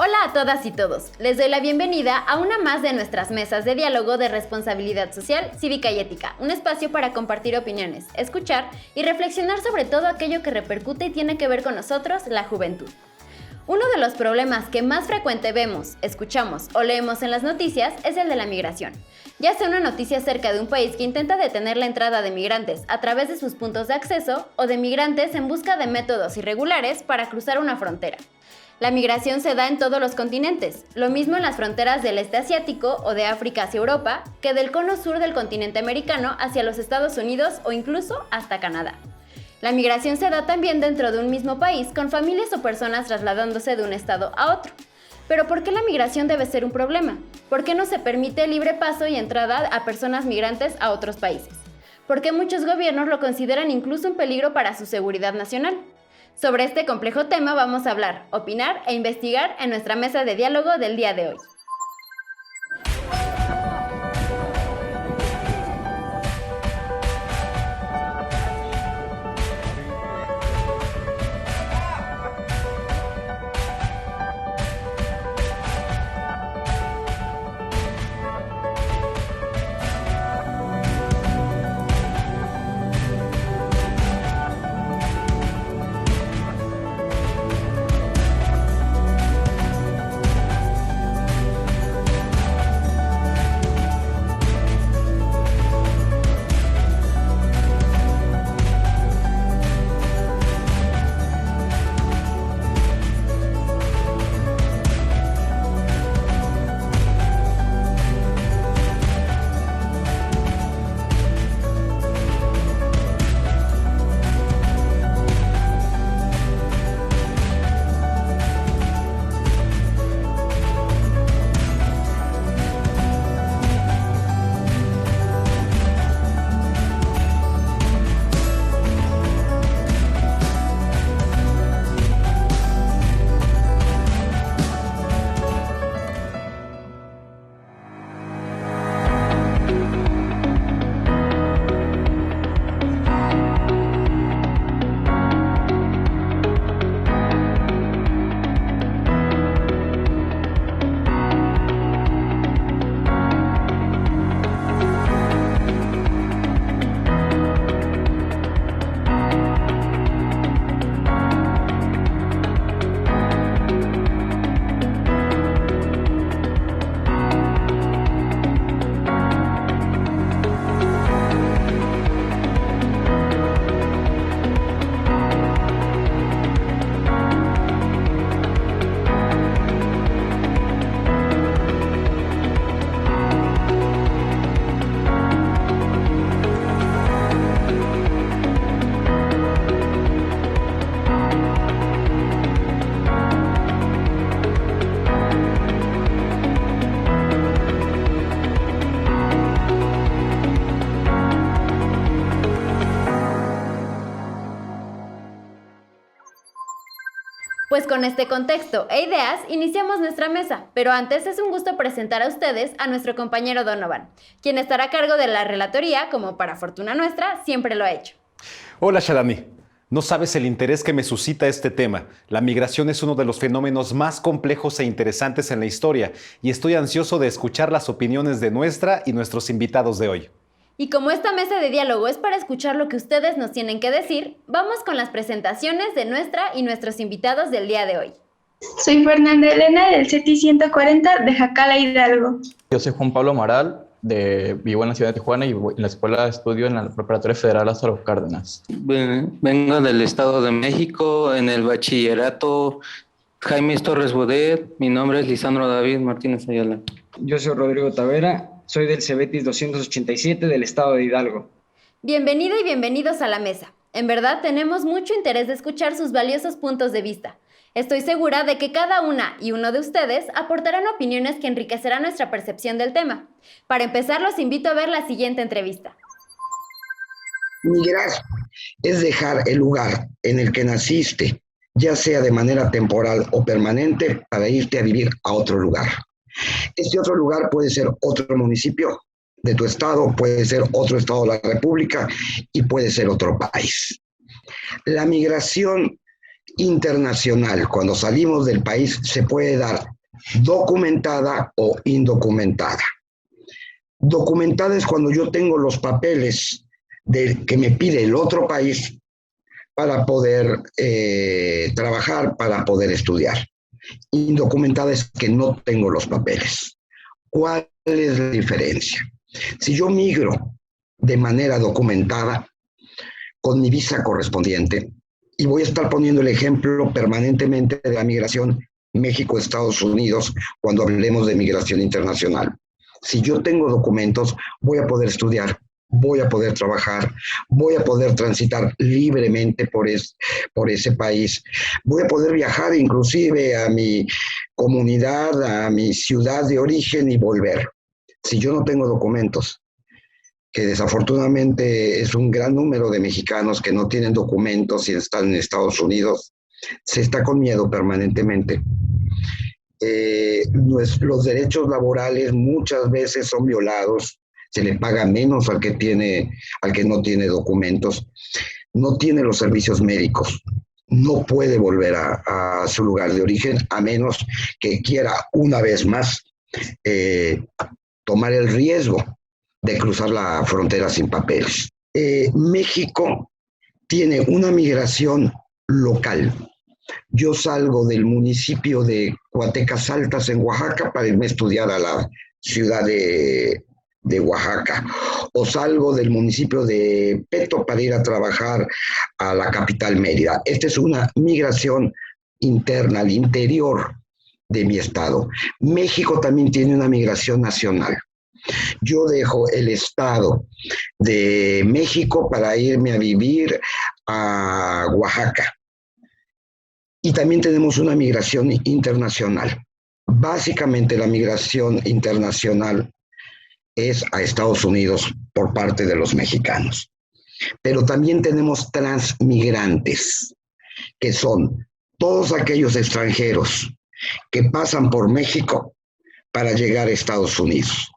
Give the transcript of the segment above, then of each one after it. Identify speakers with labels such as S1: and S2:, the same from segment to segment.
S1: Hola a todas y todos, les doy la bienvenida a una más de nuestras mesas de diálogo de responsabilidad social, cívica y ética, un espacio para compartir opiniones, escuchar y reflexionar sobre todo aquello que repercute y tiene que ver con nosotros, la juventud. Uno de los problemas que más frecuente vemos, escuchamos o leemos en las noticias es el de la migración. Ya sea una noticia acerca de un país que intenta detener la entrada de migrantes a través de sus puntos de acceso o de migrantes en busca de métodos irregulares para cruzar una frontera. La migración se da en todos los continentes, lo mismo en las fronteras del este asiático o de África hacia Europa, que del cono sur del continente americano hacia los Estados Unidos o incluso hasta Canadá. La migración se da también dentro de un mismo país, con familias o personas trasladándose de un estado a otro. Pero ¿por qué la migración debe ser un problema? ¿Por qué no se permite libre paso y entrada a personas migrantes a otros países? ¿Por qué muchos gobiernos lo consideran incluso un peligro para su seguridad nacional? Sobre este complejo tema vamos a hablar, opinar e investigar en nuestra mesa de diálogo del día de hoy. Pues con este contexto e ideas iniciamos nuestra mesa, pero antes es un gusto presentar a ustedes a nuestro compañero Donovan, quien estará a cargo de la relatoría, como para fortuna nuestra, siempre lo ha hecho.
S2: Hola Shalani, no sabes el interés que me suscita este tema. La migración es uno de los fenómenos más complejos e interesantes en la historia y estoy ansioso de escuchar las opiniones de nuestra y nuestros invitados de hoy.
S1: Y como esta mesa de diálogo es para escuchar lo que ustedes nos tienen que decir, vamos con las presentaciones de nuestra y nuestros invitados del día de hoy.
S3: Soy Fernanda Elena del CETI 140 de Jacala, Hidalgo.
S4: Yo soy Juan Pablo Amaral, vivo en la ciudad de Tijuana y en la escuela de estudio en la Preparatoria Federal Lázaro Cárdenas.
S5: Vengo del Estado de México, en el bachillerato Jaime Torres Bodet. Mi nombre es Lisandro David Martínez Ayala.
S6: Yo soy Rodrigo Tavera, soy del Cebetis 287 del Estado de Hidalgo.
S1: Bienvenida y bienvenidos a la mesa. En verdad tenemos mucho interés de escuchar sus valiosos puntos de vista. Estoy segura de que cada una y uno de ustedes aportarán opiniones que enriquecerán nuestra percepción del tema. Para empezar, los invito a ver la siguiente entrevista.
S7: Migrar es dejar el lugar en el que naciste, ya sea de manera temporal o permanente, para irte a vivir a otro lugar. Este otro lugar puede ser otro municipio de tu estado, puede ser otro estado de la República y puede ser otro país. La migración internacional, cuando salimos del país, se puede dar documentada o indocumentada. Documentada es cuando yo tengo los papeles que me pide el otro país para poder trabajar, para poder estudiar. Indocumentada es que no tengo los papeles. ¿Cuál es la diferencia? Si yo migro de manera documentada, con mi visa correspondiente, y voy a estar poniendo el ejemplo permanentemente de la migración México-Estados Unidos cuando hablemos de migración internacional. Si yo tengo documentos, voy a poder estudiar, voy a poder trabajar, voy a poder transitar libremente por ese país, voy a poder viajar inclusive a mi comunidad, a mi ciudad de origen y volver. Si yo no tengo documentos, que desafortunadamente es un gran número de mexicanos que no tienen documentos y están en Estados Unidos, se está con miedo permanentemente. Los derechos laborales muchas veces son violados, se le paga menos al que no tiene documentos, no tiene los servicios médicos, no puede volver a su lugar de origen a menos que quiera una vez más tomar el riesgo de cruzar la frontera sin papeles. México tiene una migración local. Yo salgo del municipio de Coatecas Altas en Oaxaca para irme a estudiar a la ciudad de Oaxaca, o salgo del municipio de Peto para ir a trabajar a la capital Mérida. Esta es una migración interna, al interior de mi estado. México también tiene una migración nacional. Yo dejo el estado de México para irme a vivir a Oaxaca. Y también tenemos una migración internacional. Básicamente la migración internacional es a Estados Unidos por parte de los mexicanos. Pero también tenemos transmigrantes, que son todos aquellos extranjeros que pasan por México para llegar a Estados Unidos.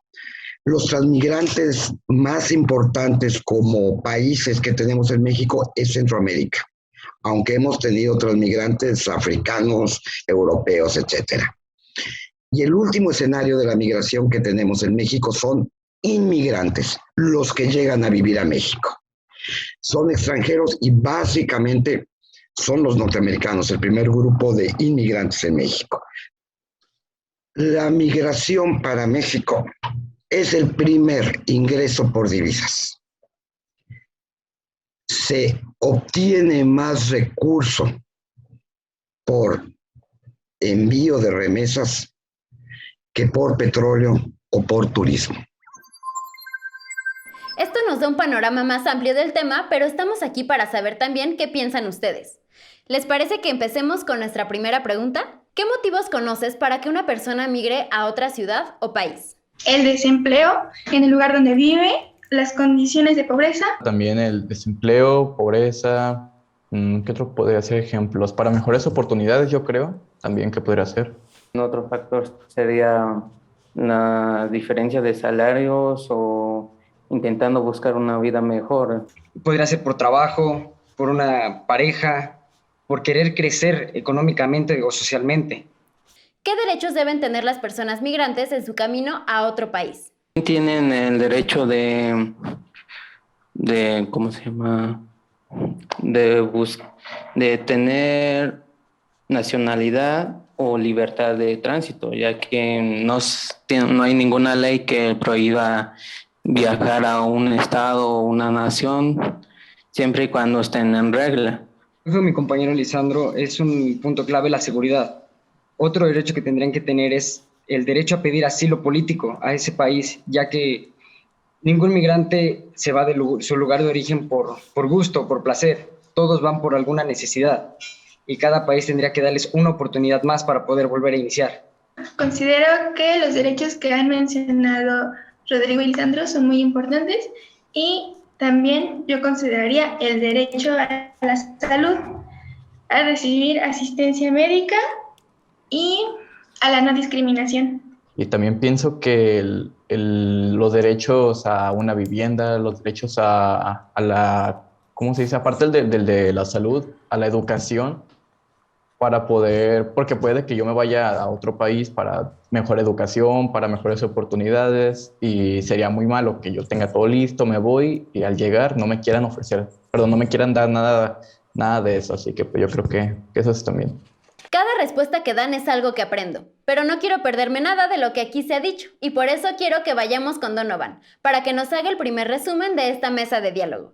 S7: Los transmigrantes más importantes como países que tenemos en México es Centroamérica, aunque hemos tenido transmigrantes africanos, europeos, etc. Y el último escenario de la migración que tenemos en México son inmigrantes, los que llegan a vivir a México. Son extranjeros y básicamente son los norteamericanos, el primer grupo de inmigrantes en México. La migración para México es el primer ingreso por divisas. Se obtiene más recurso por envío de remesas que por petróleo o por turismo.
S1: Esto nos da un panorama más amplio del tema, pero estamos aquí para saber también qué piensan ustedes. ¿Les parece que empecemos con nuestra primera pregunta? ¿Qué motivos conoces para que una persona migre a otra ciudad o país?
S3: El desempleo en el lugar donde vive, las condiciones de pobreza.
S4: También el desempleo, pobreza, ¿qué otro podría ser ejemplos? Para mejores oportunidades, yo creo, también que podría ser.
S5: Otro factor sería la diferencia de salarios o intentando buscar una vida mejor.
S6: Podría ser por trabajo, por una pareja, por querer crecer económicamente o socialmente.
S1: ¿Qué derechos deben tener las personas migrantes en su camino a otro país?
S5: Tienen el derecho de ¿cómo se llama? De tener nacionalidad o libertad de tránsito, ya que no hay ninguna ley que prohíba viajar a un estado o una nación, siempre y cuando estén en regla.
S6: Mi compañero Lisandro, es un punto clave la seguridad. Otro derecho que tendrían que tener es el derecho a pedir asilo político a ese país, ya que ningún migrante se va de su lugar de origen por gusto, por placer. Todos van por alguna necesidad y cada país tendría que darles una oportunidad más para poder volver a iniciar.
S3: Considero que los derechos que han mencionado Rodrigo y Lisandro son muy importantes y también yo consideraría el derecho a la salud, a recibir asistencia médica y a la no discriminación.
S4: Y también pienso que los derechos a una vivienda, los derechos a la, ¿cómo se dice? Aparte del de la salud, a la educación, para poder, porque puede que yo me vaya a otro país para mejor educación, para mejores oportunidades, y sería muy malo que yo tenga todo listo, me voy y al llegar no me quieran ofrecer, perdón, no me quieran dar nada de eso, así que pues yo creo que eso es también.
S1: Cada respuesta que dan es algo que aprendo, pero no quiero perderme nada de lo que aquí se ha dicho, y por eso quiero que vayamos con Donovan, para que nos haga el primer resumen de esta mesa de diálogo.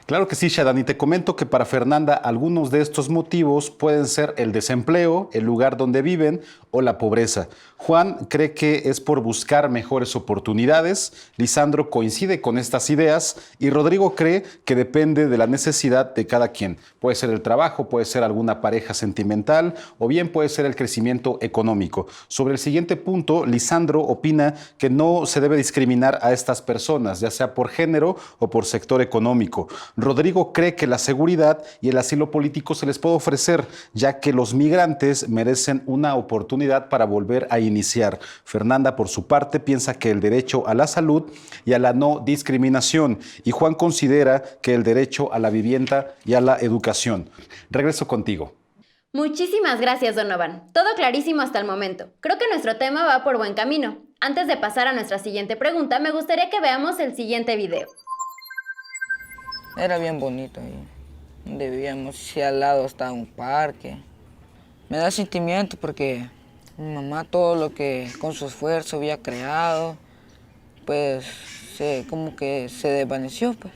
S2: Claro que sí, Shadan, y te comento que para Fernanda algunos de estos motivos pueden ser el desempleo, el lugar donde viven o la pobreza. Juan cree que es por buscar mejores oportunidades, Lisandro coincide con estas ideas y Rodrigo cree que depende de la necesidad de cada quien. Puede ser el trabajo, puede ser alguna pareja sentimental o bien puede ser el crecimiento económico. Sobre el siguiente punto, Lisandro opina que no se debe discriminar a estas personas, ya sea por género o por sector económico. Rodrigo cree que la seguridad y el asilo político se les puede ofrecer, ya que los migrantes merecen una oportunidad para volver a iniciar. Fernanda, por su parte, piensa que el derecho a la salud y a la no discriminación, y Juan considera que el derecho a la vivienda y a la educación. Regreso contigo.
S1: Muchísimas gracias, Donovan. Todo clarísimo hasta el momento. Creo que nuestro tema va por buen camino. Antes de pasar a nuestra siguiente pregunta, me gustaría que veamos el siguiente video.
S8: Era bien bonito ahí, donde vivíamos, y al lado estaba un parque. Me da sentimiento porque mi mamá todo lo que con su esfuerzo había creado, pues como que se desvaneció, pues.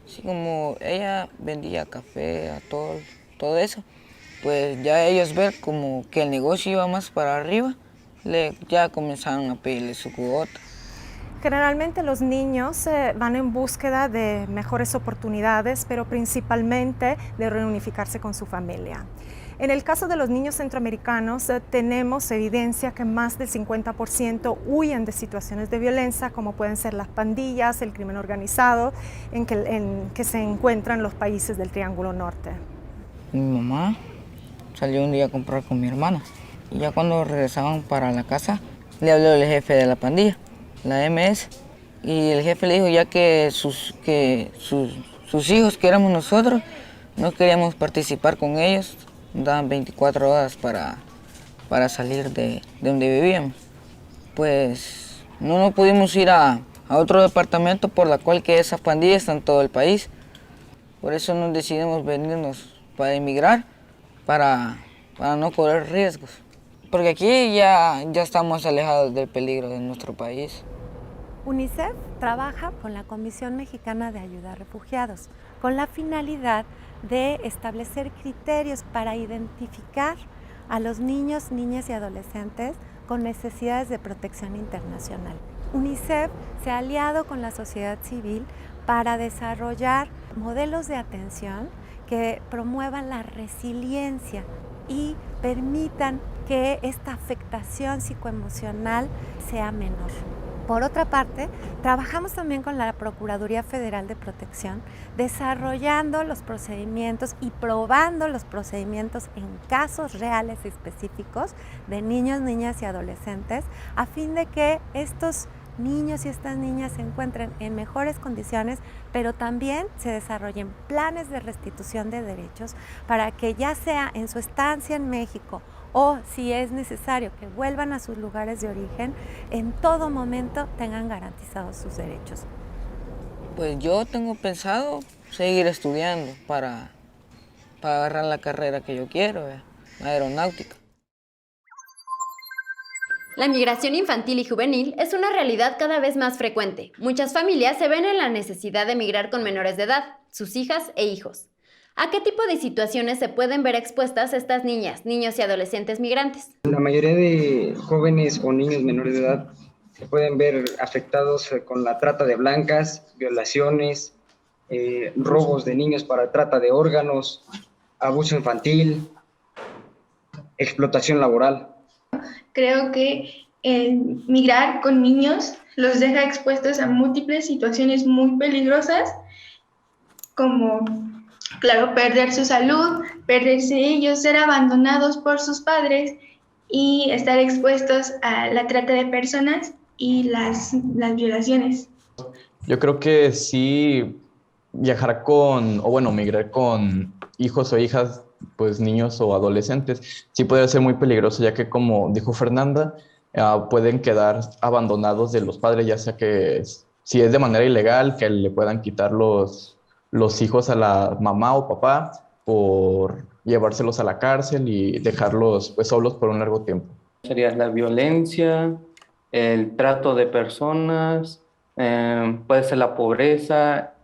S8: Así como ella vendía café, a todo eso, pues ya ellos ver como que el negocio iba más para arriba, ya comenzaron a pedirle su cuota.
S9: Generalmente los niños van en búsqueda de mejores oportunidades, pero principalmente de reunificarse con su familia. En el caso de los niños centroamericanos, tenemos evidencia que más del 50% huyen de situaciones de violencia, como pueden ser las pandillas, el crimen organizado, en que se encuentran los países del Triángulo Norte.
S8: Mi mamá salió un día a comprar con mi hermana, y ya cuando regresaban para la casa, le habló el jefe de la pandilla, la MS, y el jefe le dijo ya que sus hijos, que éramos nosotros, no queríamos participar con ellos, daban 24 horas para salir de donde vivíamos. Pues no pudimos ir a otro departamento por la cual que esas pandillas están en todo el país. Por eso nos decidimos venirnos para emigrar, para no correr riesgos. Porque aquí ya estamos alejados del peligro de nuestro país.
S10: UNICEF trabaja con la Comisión Mexicana de Ayuda a Refugiados con la finalidad de establecer criterios para identificar a los niños, niñas y adolescentes con necesidades de protección internacional. UNICEF se ha aliado con la sociedad civil para desarrollar modelos de atención que promuevan la resiliencia y permitan que esta afectación psicoemocional sea menor. Por otra parte, trabajamos también con la Procuraduría Federal de Protección, desarrollando los procedimientos y probando los procedimientos en casos reales y específicos de niños, niñas y adolescentes, a fin de que estos niños y estas niñas se encuentren en mejores condiciones, pero también se desarrollen planes de restitución de derechos para que ya sea en su estancia en México o si es necesario que vuelvan a sus lugares de origen, en todo momento tengan garantizados sus derechos.
S8: Pues yo tengo pensado seguir estudiando para agarrar la carrera que yo quiero, la aeronáutica.
S1: La migración infantil y juvenil es una realidad cada vez más frecuente. Muchas familias se ven en la necesidad de emigrar con menores de edad, sus hijas e hijos. ¿A qué tipo de situaciones se pueden ver expuestas estas niñas, niños y adolescentes migrantes?
S6: La mayoría de jóvenes o niños menores de edad se pueden ver afectados con la trata de blancas, violaciones, robos de niños para trata de órganos, abuso infantil, explotación laboral.
S3: Creo que migrar con niños los deja expuestos a múltiples situaciones muy peligrosas, como, claro, perder su salud, perderse ellos, ser abandonados por sus padres y estar expuestos a la trata de personas y las violaciones.
S4: Yo creo que sí migrar con hijos o hijas pues niños o adolescentes. Sí puede ser muy peligroso, ya que como dijo Fernanda, pueden quedar abandonados de los padres, ya sea que si es de manera ilegal, que le puedan quitar los hijos a la mamá o papá por llevárselos a la cárcel y dejarlos pues solos por un largo tiempo.
S5: Sería la violencia, el trato de personas, puede ser la pobreza,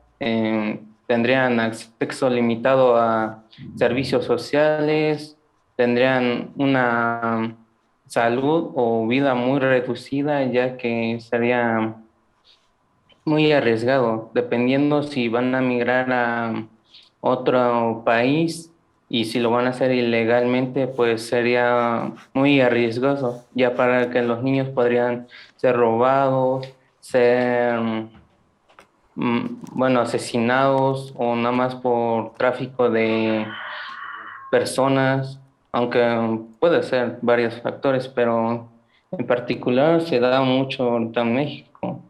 S5: tendrían acceso limitado a servicios sociales, tendrían una salud o vida muy reducida, ya que sería muy arriesgado, dependiendo si van a migrar a otro país y si lo van a hacer ilegalmente, pues sería muy arriesgoso, ya para que los niños podrían ser robados, ser, asesinados o nada más por tráfico de personas, aunque puede ser varios factores, pero en particular se da mucho ahorita en México.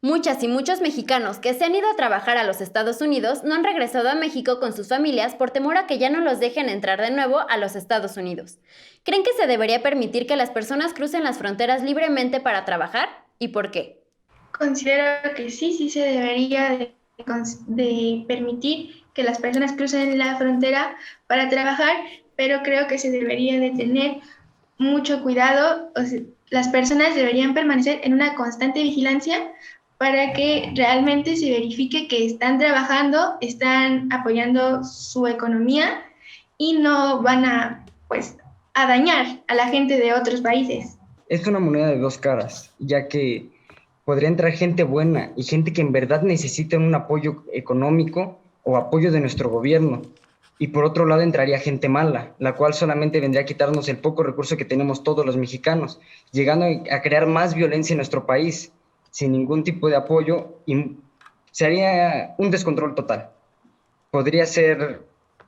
S1: Muchas y muchos mexicanos que se han ido a trabajar a los Estados Unidos no han regresado a México con sus familias por temor a que ya no los dejen entrar de nuevo a los Estados Unidos. ¿Creen que se debería permitir que las personas crucen las fronteras libremente para trabajar? ¿Y por qué?
S3: Considero que sí se debería de permitir que las personas crucen la frontera para trabajar, pero creo que se debería de tener mucho cuidado. O sea, las personas deberían permanecer en una constante vigilancia para que realmente se verifique que están trabajando, están apoyando su economía y no van a dañar a la gente de otros países.
S6: Es una moneda de dos caras, ya que podría entrar gente buena y gente que en verdad necesita un apoyo económico o apoyo de nuestro gobierno. Y por otro lado entraría gente mala, la cual solamente vendría a quitarnos el poco recurso que tenemos todos los mexicanos, llegando a crear más violencia en nuestro país, sin ningún tipo de apoyo, y sería un descontrol total. Podría ser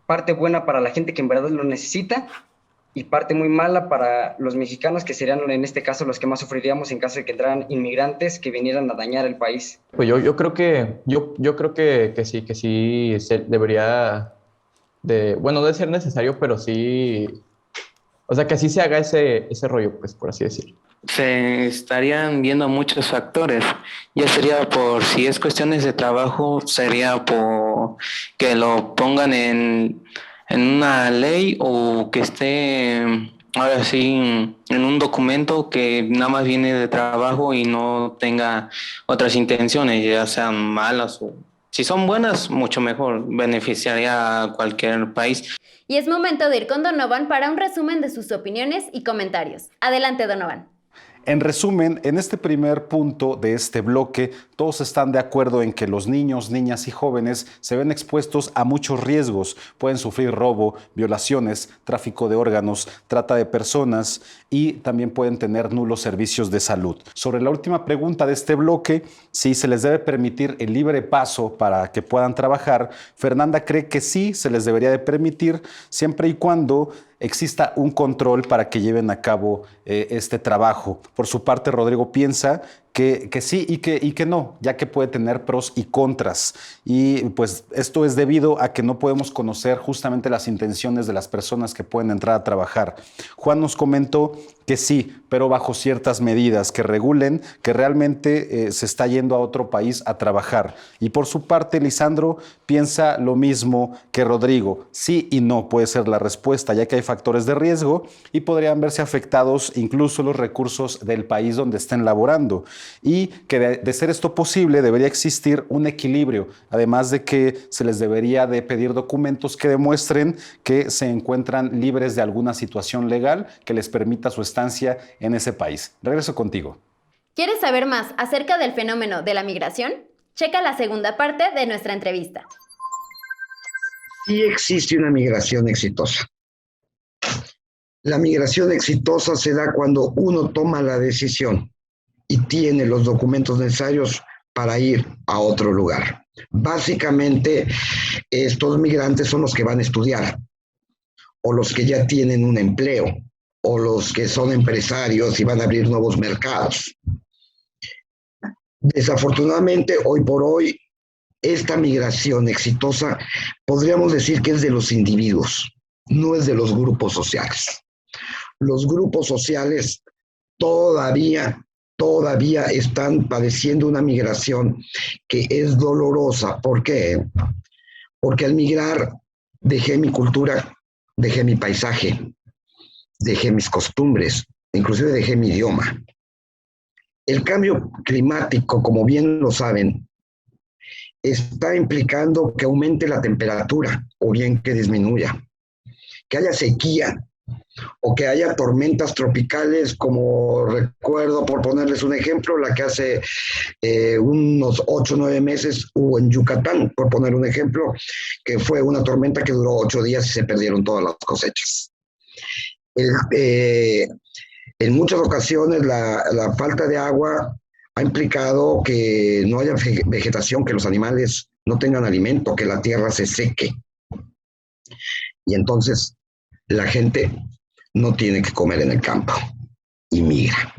S6: parte buena para la gente que en verdad lo necesita y parte muy mala para los mexicanos, que serían en este caso los que más sufriríamos en caso de que entraran inmigrantes que vinieran a dañar el país.
S4: Pues yo creo que sí se debería debe ser necesario, pero sí, o sea, que sí se haga ese rollo, pues, por así decirlo.
S5: Se estarían viendo muchos factores, ya sería por si es cuestiones de trabajo, sería por que lo pongan en una ley o que esté ahora sí en un documento que nada más viene de trabajo y no tenga otras intenciones, ya sean malas o si son buenas, mucho mejor, beneficiaría a cualquier país.
S1: Y es momento de ir con Donovan para un resumen de sus opiniones y comentarios. Adelante, Donovan.
S2: En resumen, en este primer punto de este bloque, todos están de acuerdo en que los niños, niñas y jóvenes se ven expuestos a muchos riesgos. Pueden sufrir robo, violaciones, tráfico de órganos, trata de personas y también pueden tener nulos servicios de salud. Sobre la última pregunta de este bloque, si se les debe permitir el libre paso para que puedan trabajar, Fernanda cree que sí se les debería de permitir siempre y cuando exista un control para que lleven a cabo este trabajo. Por su parte, Rodrigo piensa que sí y que no, ya que puede tener pros y contras. Y pues esto es debido a que no podemos conocer justamente las intenciones de las personas que pueden entrar a trabajar. Juan nos comentó que sí, pero bajo ciertas medidas que regulen que realmente se está yendo a otro país a trabajar. Y por su parte, Lisandro piensa lo mismo que Rodrigo. Sí y no puede ser la respuesta, ya que hay factores de riesgo y podrían verse afectados incluso los recursos del país donde estén laborando. Y que de ser esto posible debería existir un equilibrio, además de que se les debería de pedir documentos que demuestren que se encuentran libres de alguna situación legal que les permita su estancia en ese país. Regreso contigo.
S1: ¿Quieres saber más acerca del fenómeno de la migración? Checa la segunda parte de nuestra entrevista.
S7: Sí existe una migración exitosa. La migración exitosa se da cuando uno toma la decisión y tiene los documentos necesarios para ir a otro lugar. Básicamente, estos migrantes son los que van a estudiar, o los que ya tienen un empleo, o los que son empresarios y van a abrir nuevos mercados. Desafortunadamente, hoy por hoy, esta migración exitosa podríamos decir que es de los individuos, no es de los grupos sociales. Los grupos sociales todavía están padeciendo una migración que es dolorosa. ¿Por qué? Porque al migrar dejé mi cultura, dejé mi paisaje, dejé mis costumbres, inclusive dejé mi idioma. El cambio climático, como bien lo saben, está implicando que aumente la temperatura o bien que disminuya, que haya sequía o que haya tormentas tropicales, como recuerdo, por ponerles un ejemplo, la que hace unos 8 o 9 meses hubo en Yucatán, por poner un ejemplo, que fue una tormenta que duró 8 días y se perdieron todas las cosechas. En muchas ocasiones la falta de agua ha implicado que no haya vegetación, que los animales no tengan alimento, que la tierra se seque. Y entonces la gente no tiene que comer en el campo y migra.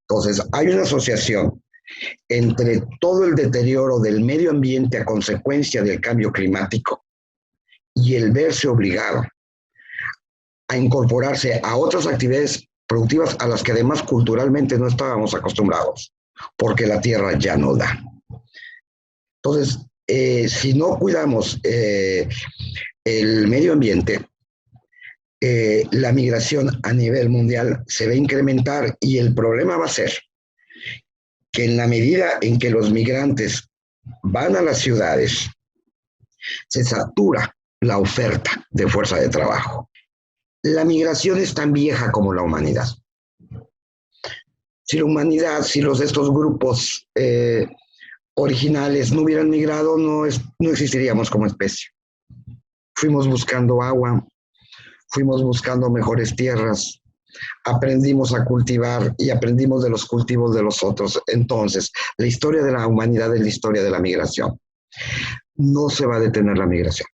S7: Entonces hay una asociación entre todo el deterioro del medio ambiente a consecuencia del cambio climático y el verse obligado a incorporarse a otras actividades productivas a las que además culturalmente no estábamos acostumbrados, porque la tierra ya no da. Entonces, si no cuidamos el medio ambiente, la migración a nivel mundial se va a incrementar y el problema va a ser que en la medida en que los migrantes van a las ciudades, se satura la oferta de fuerza de trabajo. La migración es tan vieja como la humanidad. Si la humanidad, si estos grupos originales no hubieran migrado, no existiríamos como especie. Fuimos buscando agua, fuimos buscando mejores tierras, aprendimos a cultivar y aprendimos de los cultivos de los otros. Entonces, la historia de la humanidad es la historia de la migración. No se va a detener la migración.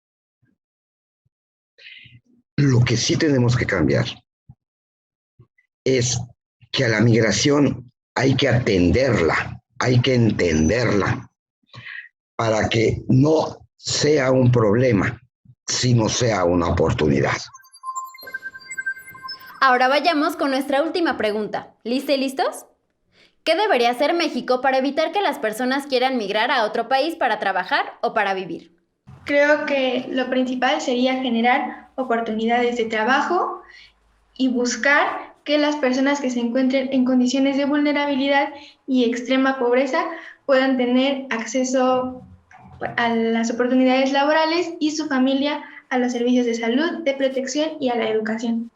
S7: Lo que sí tenemos que cambiar es que a la migración hay que atenderla, hay que entenderla, para que no sea un problema, sino sea una oportunidad.
S1: Ahora vayamos con nuestra última pregunta. ¿Lista y listos? ¿Qué debería hacer México para evitar que las personas quieran migrar a otro país para trabajar o para vivir?
S3: Creo que lo principal sería generar oportunidades de trabajo y buscar que las personas que se encuentren en condiciones de vulnerabilidad y extrema pobreza puedan tener acceso a las oportunidades laborales y su familia a los servicios de salud, de protección y a la educación.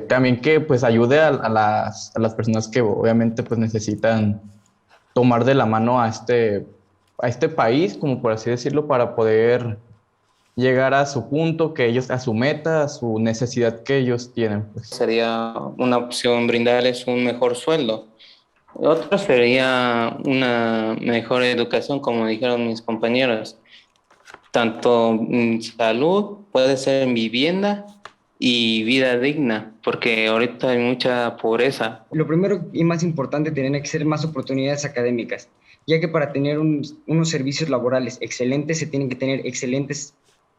S4: También que pues ayude a las personas que obviamente pues necesitan tomar de la mano a este país, como por así decirlo, para poder llegar a su punto, a su meta, a su necesidad que ellos tienen. Pues.
S5: Sería una opción brindarles un mejor sueldo. Otro sería una mejor educación, como dijeron mis compañeros. Tanto salud, puede ser vivienda y vida digna, porque ahorita hay mucha pobreza.
S6: Lo primero y más importante, tienen que ser más oportunidades académicas, ya que para tener unos servicios laborales excelentes se tienen que tener excelentes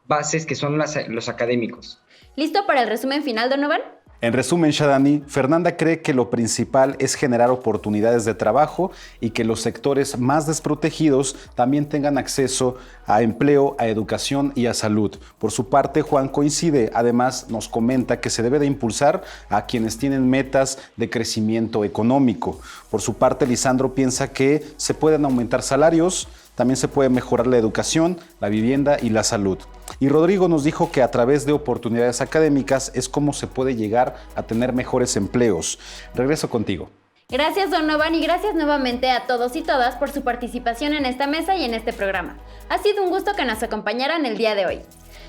S6: bases que son los académicos.
S1: ¿Listo para el resumen final, Donovan?
S2: En resumen, Shadani, Fernanda cree que lo principal es generar oportunidades de trabajo y que los sectores más desprotegidos también tengan acceso a empleo, a educación y a salud. Por su parte, Juan coincide, además nos comenta que se debe de impulsar a quienes tienen metas de crecimiento económico. Por su parte, Lisandro piensa que se pueden aumentar salarios, también se puede mejorar la educación, la vivienda y la salud. Y Rodrigo nos dijo que a través de oportunidades académicas es como se puede llegar a tener mejores empleos. Regreso contigo.
S1: Gracias, Donovan, y gracias nuevamente a todos y todas por su participación en esta mesa y en este programa. Ha sido un gusto que nos acompañaran el día de hoy.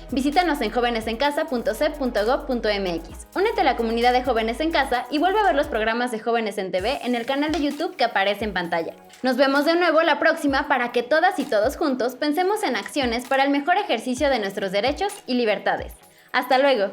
S1: Visítanos en jovenesencasa.cep.gov.mx. Únete a la comunidad de Jóvenes en Casa y vuelve a ver los programas de Jóvenes en TV en el canal de YouTube que aparece en pantalla. Nos vemos de nuevo la próxima para que todas y todos juntos pensemos en acciones para el mejor ejercicio de nuestros derechos y libertades. ¡Hasta luego!